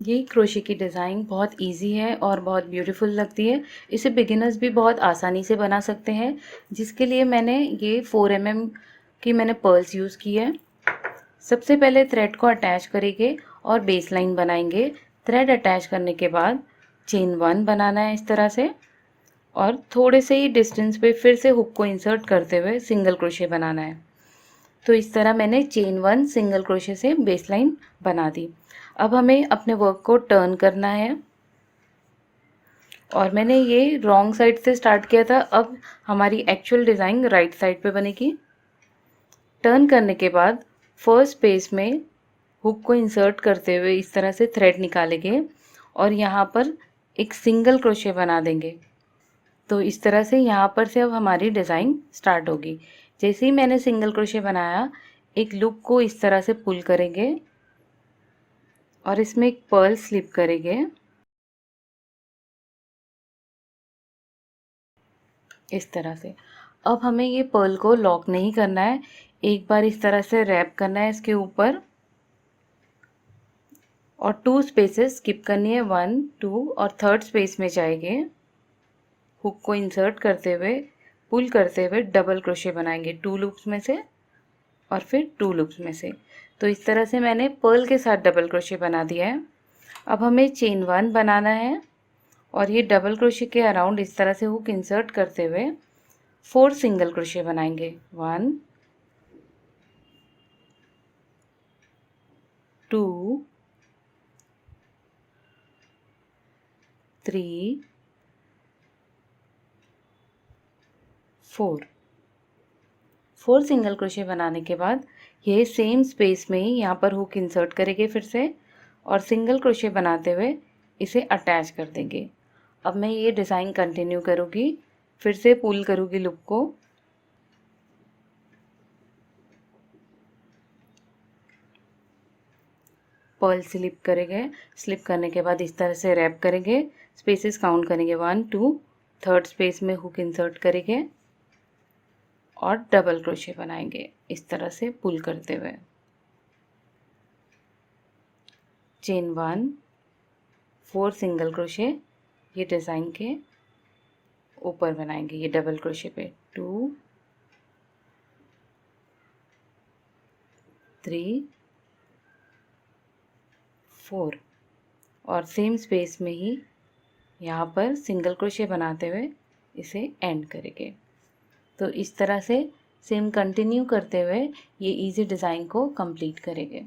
ये क्रोशे की डिज़ाइन बहुत इजी है और बहुत ब्यूटीफुल लगती है। इसे बिगिनर्स भी बहुत आसानी से बना सकते हैं, जिसके लिए मैंने ये 4 mm की मैंने पर्ल्स यूज़ की है। सबसे पहले थ्रेड को अटैच करेंगे और बेस लाइन बनाएंगे। थ्रेड अटैच करने के बाद चेन 1 बनाना है इस तरह से, और थोड़े से ही डिस्टेंस पे फिर से हुक को इंसर्ट करते हुए सिंगल क्रोशे बनाना है। तो इस तरह मैंने चेन 1 सिंगल क्रोशे से बेस लाइन बना दी। अब हमें अपने वर्क को टर्न करना है, और मैंने ये रॉन्ग साइड से स्टार्ट किया था। अब हमारी एक्चुअल डिज़ाइन राइट साइड पे बनेगी। टर्न करने के बाद फर्स्ट पेज में हुक को इंसर्ट करते हुए इस तरह से थ्रेड निकालेंगे और यहाँ पर एक सिंगल क्रोशे बना देंगे। तो इस तरह से यहाँ पर से अब हमारी डिज़ाइन स्टार्ट होगी। जैसे ही मैंने सिंगल क्रोशे बनाया, एक लूप को इस तरह से पुल करेंगे और इसमें एक पर्ल स्लिप करेंगे इस तरह से। अब हमें ये पर्ल को लॉक नहीं करना है, एक बार इस तरह से रैप करना है इसके ऊपर और 2 स्पेसेस स्किप करनी है, 1 2, और थर्ड स्पेस में जाएंगे। हुक को इंसर्ट करते हुए पुल करते हुए डबल क्रोशे बनाएंगे 2 लूप्स में से और फिर 2 लूप्स में से। तो इस तरह से मैंने पर्ल के साथ डबल क्रोशे बना दिया है। अब हमें चेन 1 बनाना है और ये डबल क्रोशे के अराउंड इस तरह से हुक इंसर्ट करते हुए 4 सिंगल क्रोशे बनाएंगे, 1 2 3 4 सिंगल क्रोशे बनाने के बाद ये सेम स्पेस में ही यहाँ पर हुक इंसर्ट करेंगे फिर से, और सिंगल क्रोशे बनाते हुए इसे अटैच कर देंगे। अब मैं ये डिज़ाइन कंटिन्यू करूँगी, फिर से पुल करूँगी लूप को, पर्ल स्लिप करेंगे। स्लिप करने के बाद इस तरह से रैप करेंगे, स्पेसेस काउंट करेंगे 1 2, थर्ड स्पेस में हुक इंसर्ट करेंगे और डबल क्रोशे बनाएंगे इस तरह से पुल करते हुए। चेन 1 4 सिंगल क्रोशे ये डिज़ाइन के ऊपर बनाएंगे, ये डबल क्रोशे पे 2 3 4, और सेम स्पेस में ही यहाँ पर सिंगल क्रोशे बनाते हुए इसे एंड करेंगे। तो इस तरह से सेम कंटिन्यू करते हुए ये इजी डिज़ाइन को कंप्लीट करेंगे।